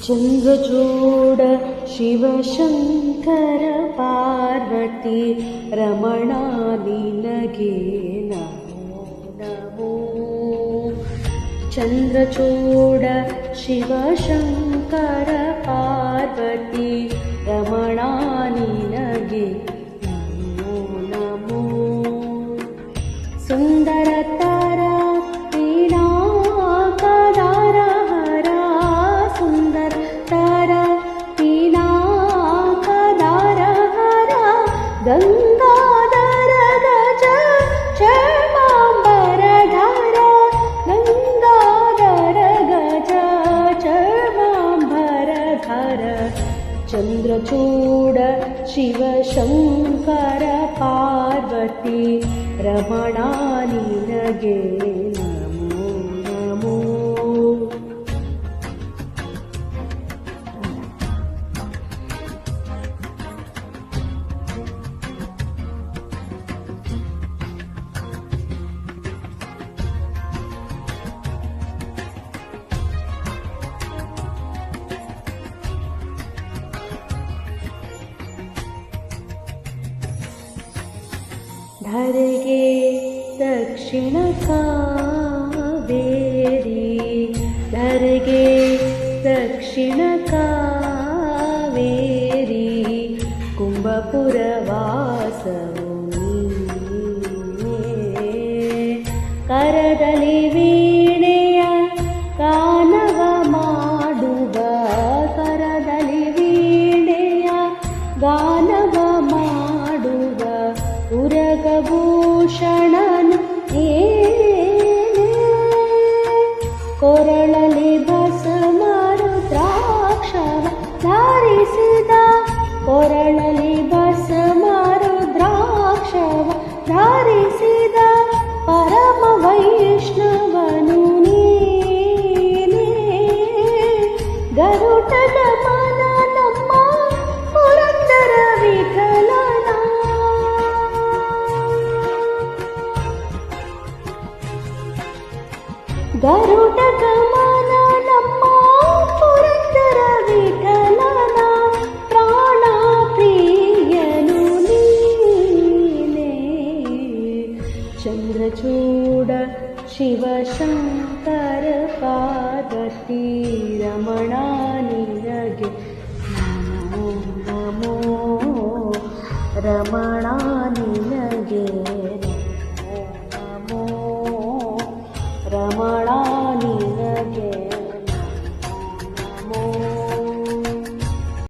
ಚಂದ್ರಚೂಡ ಶಿವಶಂಕರ ಪಾರ್ವತಿ ರಮಣ ನಿನಗೆ ನಮೋ ನಮೋ. ಚಂದ್ರಚೂಡ ಶಿವಶಂಕರ ಪಾರ್ವತಿ ರಮಣ ನಿನಗೆ ನಮೋ ನಮೋ. ಸುಂದರತರ ಪೀನಾಕದಾರ ಹರ ಸುಂದರತರ ಪೀನಾಕದಾರ ಹರ ಗಂಗಾಧರ ಗಜ ಚರ್ಮಾಂಬರಧರ ಗಂಗಾಧರ ಗಜ ಚರ್ಮಾಂಬರಧರ. ಚಂದ್ರಚೂಡ ಶಿವಶಂಕರ ಪಾರ್ವತಿ ರಮಣ ನಿನಗೆ ನಮೋ ನಮೋ. ಧರೆಗೆ ದಕ್ಷಿಣ ಕಾವೇರಿ ಧರೆಗೆ ದಕ್ಷಿಣ ಕಾವೇರಿ ಕುಂಭಪುರ ವಾಸವು ನೀನೇ. ಕರದಲ್ಲಿ ವೀಣೆಯ ಗಾನವ ಮಾಡುವ ಕರದಲ್ಲಿ ವೀಣೆಯ ಗಾನವ ಮಾಡುವ ಉರಗಭೂಷಣನು ಏನೇ. ಕೊರಳಲಿ ಭಸ್ಮರು ದ್ರಾಕ್ಷವ ಧರಿಸಿದ ಕೊರಳಲಿ ಭಸ್ಮರು ದ್ರಾಕ್ಷವ ಧರಿಸಿದ ಪರಮ ವೈಷ್ಣವನು ನೀನೇ. ಗರುಡ ಗಮನ ನಮ್ಮ ಪುರಂದರ ವಿಠಲನ ಗರುಡ ಗಮನ ನಮ್ಮ ಪುರಂದರ ವಿಠಲನ ಪ್ರಾಣ ಪ್ರಿಯನು ನೀನೇ. ಚಂದ್ರಚೂಡ ಶಿವಶಂಕರ ಪಾರ್ವತಿ ರಮಣ ನಿನಗೆ ನಮೋ ನಮೋ. ರಮಣ ನಿನಗೆ ನಮೋ ನಮೋ. ರಮ